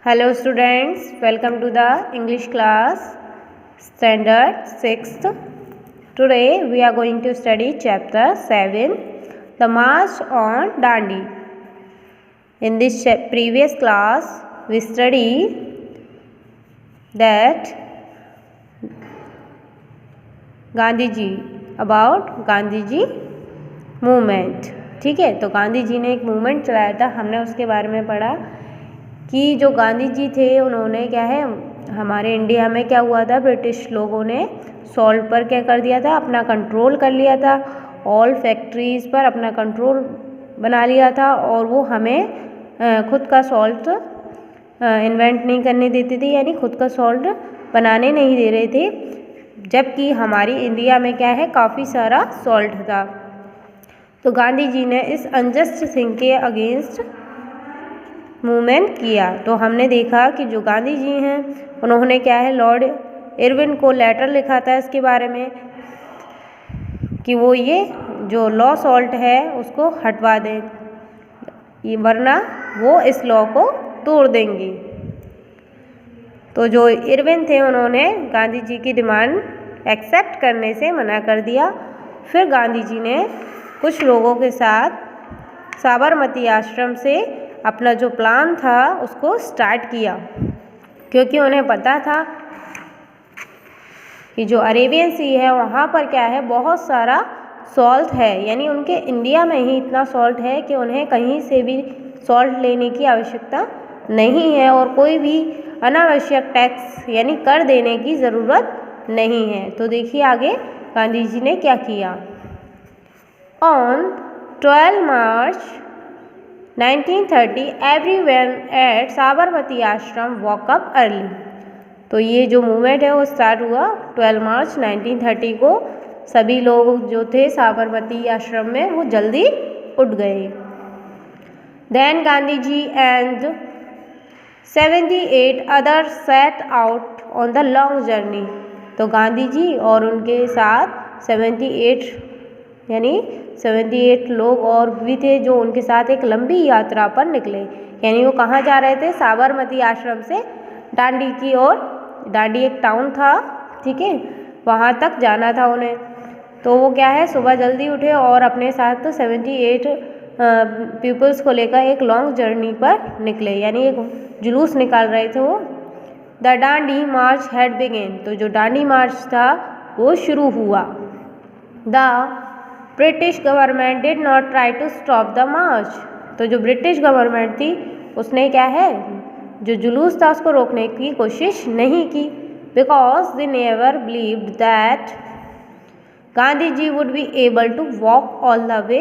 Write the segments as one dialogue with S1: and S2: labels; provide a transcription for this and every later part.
S1: Hello students, welcome to the English class standard 6th. Today we are going to study chapter 7, the March on Dandi. In this previous class we studied that Gandhi ji Gandhi ji movement. ठीक है, तो गांधी जी ने एक movement चलाया था. हमने उसके बारे में पढ़ा कि जो गांधी जी थे उन्होंने क्या है, हमारे इंडिया में क्या हुआ था, ब्रिटिश लोगों ने सॉल्ट पर क्या कर दिया था, अपना कंट्रोल कर लिया था. ऑल फैक्ट्रीज़ पर अपना कंट्रोल बना लिया था और वो हमें खुद का सॉल्ट इन्वेंट नहीं करने देते थे, यानी खुद का सॉल्ट बनाने नहीं दे रहे थे, जबकि हमारी इंडिया में क्या है, काफ़ी सारा सॉल्ट था. तो गांधी जी ने इस अनजस्ट थिंग के अगेंस्ट मूवमेंट किया. तो हमने देखा कि जो गांधी जी हैं उन्होंने क्या है, लॉर्ड इरविन को लेटर लिखा था इसके बारे में कि वो ये जो लॉ सॉल्ट है उसको हटवा दें, ये वरना वो इस लॉ को तोड़ देंगे. तो जो इरविन थे उन्होंने गांधी जी की डिमांड एक्सेप्ट करने से मना कर दिया. फिर गांधी जी ने कुछ लोगों के साथ साबरमती आश्रम से अपना जो प्लान था उसको स्टार्ट किया, क्योंकि उन्हें पता था कि जो अरेबियन सी है वहाँ पर क्या है, बहुत सारा सॉल्ट है, यानी उनके इंडिया में ही इतना सॉल्ट है कि उन्हें कहीं से भी सॉल्ट लेने की आवश्यकता नहीं है और कोई भी अनावश्यक टैक्स यानी कर देने की ज़रूरत नहीं है. तो देखिए आगे गांधी जी ने क्या किया. On 12 March 1930 everyone at Sabarmati आश्रम वॉक अप अर्ली. तो ये जो मूवमेंट है वो स्टार्ट हुआ 12 मार्च 1930 को. सभी लोग जो थे साबरमती आश्रम में वो जल्दी उठ गए. Then Gandhi ji and 78 others set out on the long journey. तो गांधी जी और उनके साथ 78 यानी 78 लोग और भी थे जो उनके साथ एक लंबी यात्रा पर निकले. यानी वो कहाँ जा रहे थे, साबरमती आश्रम से डांडी की ओर. डांडी एक टाउन था, ठीक है, वहाँ तक जाना था उन्हें. तो वो क्या है, सुबह जल्दी उठे और अपने साथ 78 पीपल्स को लेकर एक लॉन्ग जर्नी पर निकले, यानी एक जुलूस निकाल रहे थे वो. The Dandi march had begun. तो जो डांडी मार्च था वो शुरू हुआ. The British government did not try to stop the march. तो जो ब्रिटिश गवर्नमेंट थी उसने क्या है, जो जुलूस था उसको रोकने की कोशिश नहीं की. Because they never believed that Gandhi ji would be able to walk all the way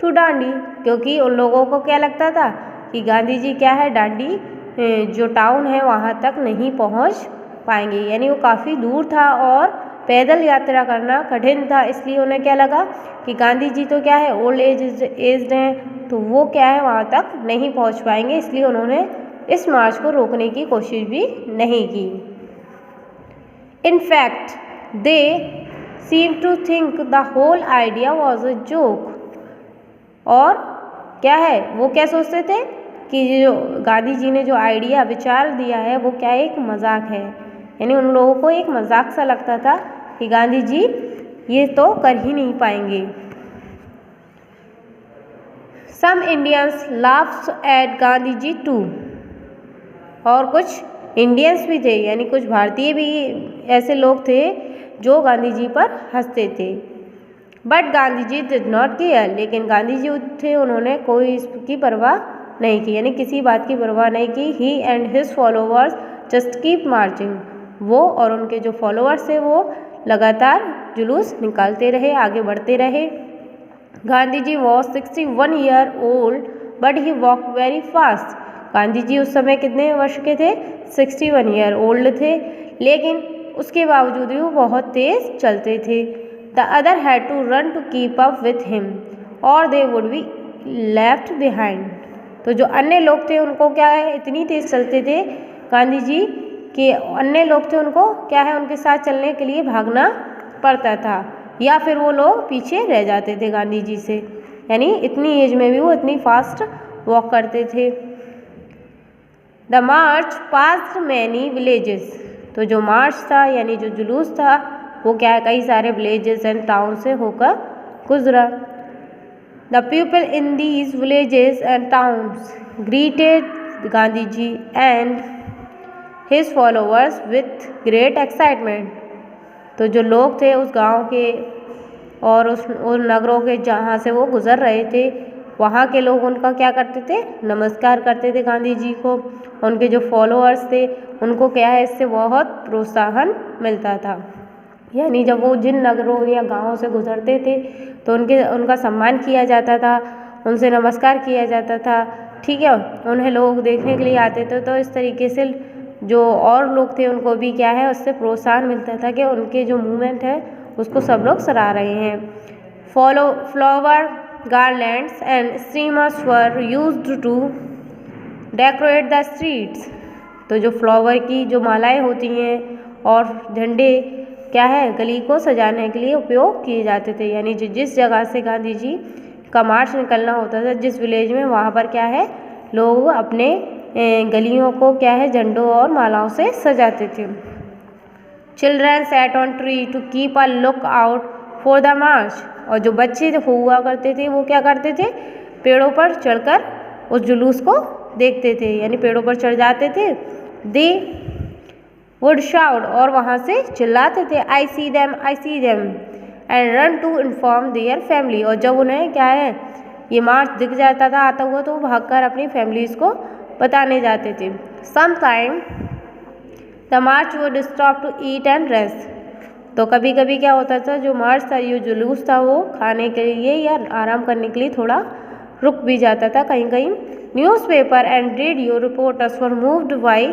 S1: to Dandi. क्योंकि उन लोगों को क्या लगता था कि गांधी जी क्या है, डांडी जो टाउन है वहाँ तक नहीं पहुँच पाएंगे, यानी वो काफ़ी दूर था और पैदल यात्रा करना कठिन था. इसलिए उन्हें क्या लगा कि गांधी जी तो क्या है, ओल्ड एज्ड हैं, तो वो क्या है वहाँ तक नहीं पहुँच पाएंगे. इसलिए उन्होंने इस मार्च को रोकने की कोशिश भी नहीं की. In fact they seem to think the whole idea was a joke. और क्या है, वो क्या सोचते थे कि जो गांधी जी ने जो आइडिया विचार दिया है वो क्या एक मजाक है, यानी उन लोगों को एक मजाक सा लगता था कि गांधी जी ये तो कर ही नहीं पाएंगे. Some Indians laughs at Gandhi ji too. और कुछ इंडियंस भी थे, यानी कुछ भारतीय भी ऐसे लोग थे जो गांधी जी पर हंसते थे. But Gandhi ji did not care. लेकिन गांधी जी थे उन्होंने कोई इसकी परवाह नहीं की, यानी किसी बात की परवाह नहीं की. He and his followers just keep marching. वो और उनके जो फॉलोअर्स थे वो लगातार जुलूस निकालते रहे, आगे बढ़ते रहे. Gandhi ji was 61 year old but he walk very fast. Gandhi ji उस समय कितने वर्ष के थे, 61 ईयर ओल्ड थे, लेकिन उसके बावजूद भी वो बहुत तेज़ चलते थे. The other had to run to keep up with him और they would be left behind. तो जो अन्य लोग थे उनको क्या है, इतनी तेज़ चलते थे गांधी जी कि अन्य लोग थे उनको क्या है, उनके साथ चलने के लिए भागना पड़ता था या फिर वो लोग पीछे रह जाते थे गांधी जी से, यानी इतनी एज में भी वो इतनी फास्ट वॉक करते थे. The march past many villages, तो जो मार्च था यानी जो जुलूस था वो क्या है, कई सारे विलेजेस एंड टाउन से होकर गुजरा। The people in these villages and towns greeted Gandhi ji and his followers with great excitement, तो जो लोग थे उस गांव के और उन नगरों के जहाँ से वो गुजर रहे थे, वहाँ के लोग उनका क्या करते थे, नमस्कार करते थे गांधी जी को। उनके जो फॉलोअर्स थे उनको क्या है, इससे बहुत प्रोत्साहन मिलता था। यानी जब वो जिन नगरों या गाँवों से गुजरते थे तो उनका सम्मान किया जाता था, उनसे नमस्कार किया जाता था, ठीक है। उन्हें लोग देखने के लिए आते थे, तो इस तरीके से जो और लोग थे उनको भी क्या है, उससे प्रोत्साहन मिलता था कि उनके जो मूवमेंट है उसको सब लोग सराह रहे हैं। Flower garlands and streamers were used to decorate the streets, तो जो फ्लावर की जो मालाएं होती हैं और झंडे क्या है, गली को सजाने के लिए उपयोग किए जाते थे। यानी जिस जगह से गांधी जी का मार्च निकलना होता था, जिस विलेज में, वहाँ पर क्या है, लोग अपने गलियों को क्या है, झंडों और मालाओं से सजाते थे। Children sat on tree to keep a look out for the march, और जो बच्चे हुआ करते थे वो क्या करते थे, पेड़ों पर चढ़कर उस जुलूस को देखते थे, यानी पेड़ों पर चढ़ जाते थे। दे वुड शाउट, और वहाँ से चिल्लाते थे, I see them and run to inform their family, और जब उन्हें क्या है, ये मार्च दिख जाता था आता हुआ तो वो भागकर अपनी फैमिलीज को बताने जाते थे। Sometime the march would stop to eat and rest, तो कभी कभी क्या होता था, जो मार्च था, ये जुलूस था, वो खाने के लिए या आराम करने के लिए थोड़ा रुक भी जाता था कहीं कहीं। Newspaper and radio reporters were moved by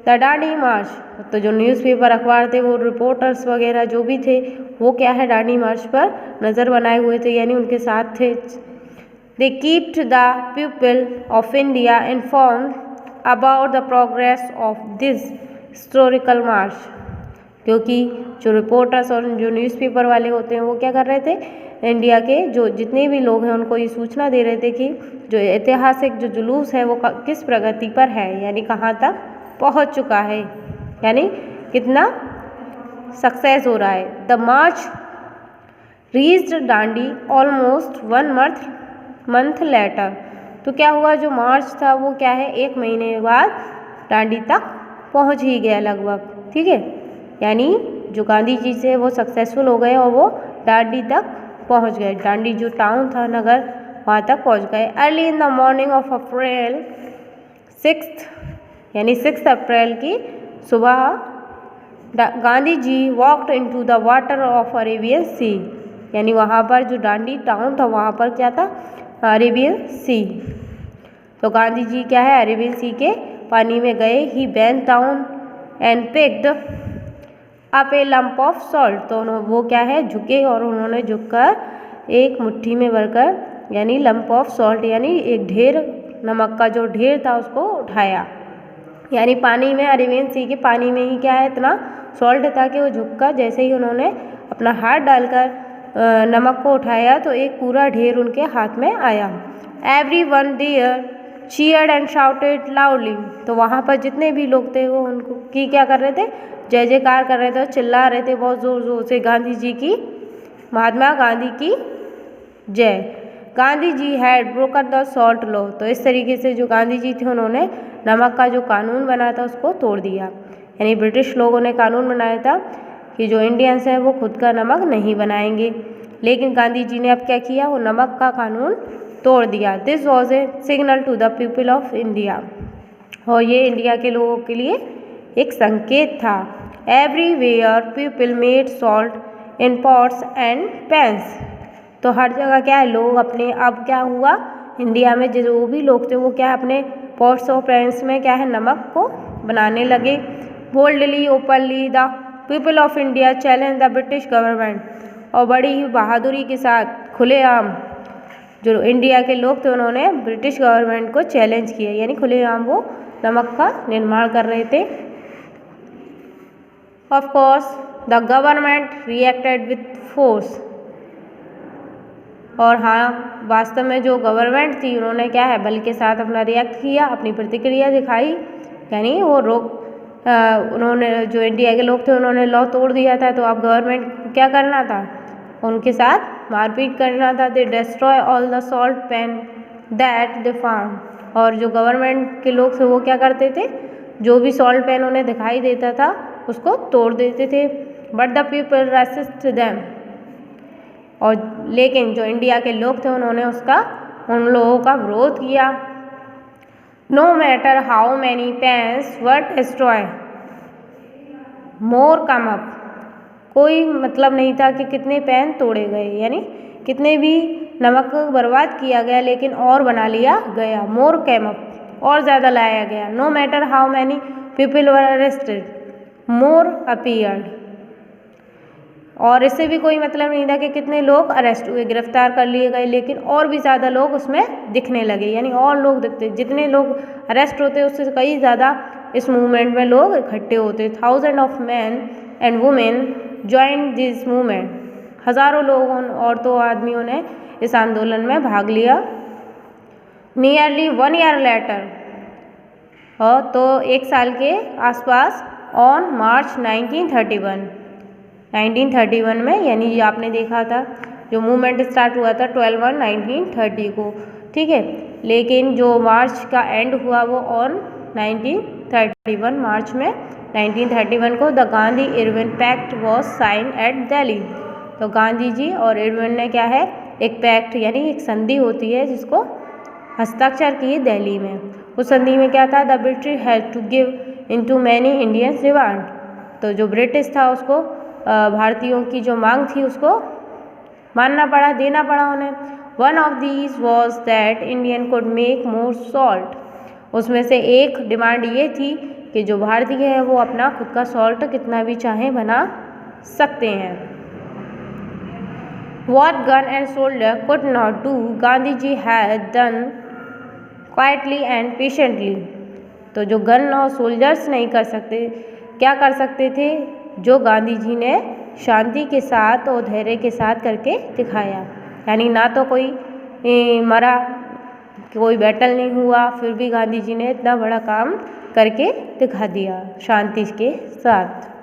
S1: the Dandi march, तो जो न्यूज़पेपर अखबार थे वो रिपोर्टर्स वगैरह जो भी थे वो क्या है, डांडी मार्च पर नज़र बनाए हुए थे, यानी उनके साथ थे। They kept the people of India informed about the progress of this historical march, क्योंकि जो रिपोर्टर्स और जो न्यूज़पेपर वाले होते हैं वो क्या कर रहे थे, इंडिया के जो जितने भी लोग हैं उनको ये सूचना दे रहे थे कि जो ऐतिहासिक जो जुलूस है वो किस प्रगति पर है, यानी कहाँ तक पहुँच चुका है, यानी कितना सक्सेस हो रहा है। The March reached Dandi almost 1 month later, तो क्या हुआ, जो मार्च था वो क्या है, 1 महीने बाद डांडी तक पहुंच ही गया लगभग, ठीक है। यानी जो गांधी जी से वो सक्सेसफुल हो गए और वो डांडी तक पहुंच गए, डांडी जो टाउन था, नगर, वहाँ तक पहुंच गए। Early in the morning of April 6 यानी 6 अप्रैल की सुबह Gandhi ji walked into the water of Arabian sea, यानी वहाँ पर जो डांडी टाउन था वहाँ पर क्या था, अरेबियन सी, तो गांधी जी क्या है, अरेबियन सी के पानी में गए। He bent down and picked up a lump of salt, तो वो क्या है, झुके और उन्होंने झुककर एक मुट्ठी में भरकर, यानी लंप ऑफ सॉल्ट, यानी एक ढेर, नमक का जो ढेर था उसको उठाया, यानी पानी में, अरेबियन सी के पानी में ही क्या है, इतना सॉल्ट था कि वो झुककर जैसे ही उन्होंने अपना हाथ डालकर नमक को उठाया तो एक पूरा ढेर उनके हाथ में आया। Everyone there cheered and shouted loudly, तो वहाँ पर जितने भी लोग थे वो उनको की क्या कर रहे थे, जय जयकार कर रहे थे, चिल्ला रहे थे बहुत ज़ोर ज़ोर से, गांधी जी की, महात्मा गांधी की जय। Gandhi ji had broken the salt law, तो इस तरीके से जो गांधी जी थे उन्होंने नमक का जो कानून बना था उसको तोड़ दिया, यानी ब्रिटिश लोगों ने कानून बनाया था कि जो इंडियंस हैं वो खुद का नमक नहीं बनाएंगे, लेकिन गांधी जी ने अब क्या किया, वो नमक का कानून तोड़ दिया। This was a signal to the people of India, और ये इंडिया के लोगों के लिए एक संकेत था। Everywhere people made salt in pots and pans, तो हर जगह क्या है, लोग अपने, अब क्या हुआ, इंडिया में जो भी लोग थे वो क्या अपने पॉट्स और पैंस में क्या है, नमक को बनाने लगे। Boldly openly the people of India challenge the British government, और बड़ी ही बहादुरी के साथ खुलेआम जो इंडिया के लोग थे उन्होंने ब्रिटिश गवर्नमेंट को चैलेंज किया, यानी खुलेआम वो नमक का निर्माण कर रहे थे। Of course the government reacted with force, और हाँ, वास्तव में जो गवर्नमेंट थी उन्होंने क्या है बल के साथ अपना रिएक्ट किया, अपनी प्रतिक्रिया दिखाई, यानी वो उन्होंने जो इंडिया के लोग थे उन्होंने लॉ तोड़ दिया था, तो अब गवर्नमेंट को क्या करना था, उनके साथ मारपीट करना था। दे destroy all the salt pan that they found. और जो गवर्नमेंट के लोग थे वो क्या करते थे, जो भी सॉल्ट पैन उन्हें दिखाई देता था उसको तोड़ देते थे। But the people resist them. और लेकिन जो इंडिया के लोग थे उन्होंने उन लोगों का विरोध किया। No matter how many pans were destroy more come up. कोई मतलब नहीं था कि कितने पेन तोड़े गए, यानी कितने भी नमक बर्बाद किया गया लेकिन और बना लिया गया। मोर कैम अप, और ज़्यादा लाया गया। No matter how many people were arrested more appeared. और इससे भी कोई मतलब नहीं था कि कितने लोग अरेस्ट हुए, गिरफ्तार कर लिए गए, लेकिन और भी ज़्यादा लोग उसमें दिखने लगे, यानी और लोग दिखते। जितने लोग अरेस्ट होते उससे कई ज़्यादा इस मूवमेंट में लोग इकट्ठे होते। Thousand of man and women join this movement. हज़ारों लोगों औरतों आदमियों ने इस आंदोलन में भाग लिया। नियरली 1 ईयर लेटर, और तो एक साल के आसपास, ऑन मार्च 1931 में, यानी ये आपने देखा था जो मूवमेंट स्टार्ट हुआ था 12/1/1930 को, ठीक है। लेकिन जो मार्च का एंड हुआ वो ऑन 1931 मार्च में 1931 को the Gandhi Irwin pact was sign at Delhi. तो गांधी जी और इरविन ने क्या है, एक पैक्ट यानी एक संधि होती है जिसको हस्ताक्षर किए दिल्ली में। उस संधि में क्या था, the British had to give into many Indians demand. तो जो ब्रिटिश था उसको भारतीयों की जो मांग थी उसको मानना पड़ा, देना पड़ा उन्हें। One of these was that Indian could make more salt. उसमें से एक डिमांड ये थी कि जो भारतीय है वो अपना खुद का सॉल्ट कितना भी चाहें बना सकते हैं। What gun and soldier could not do, Gandhi ji had done quietly and patiently। तो जो गन और सोल्जर्स नहीं कर सकते, क्या कर सकते थे, जो गांधी जी ने शांति के साथ और धैर्य के साथ करके दिखाया। यानी ना तो कोई मरा, कोई बैटल नहीं हुआ, फिर भी गांधी जी ने इतना बड़ा काम करके दिखा दिया शांति के साथ।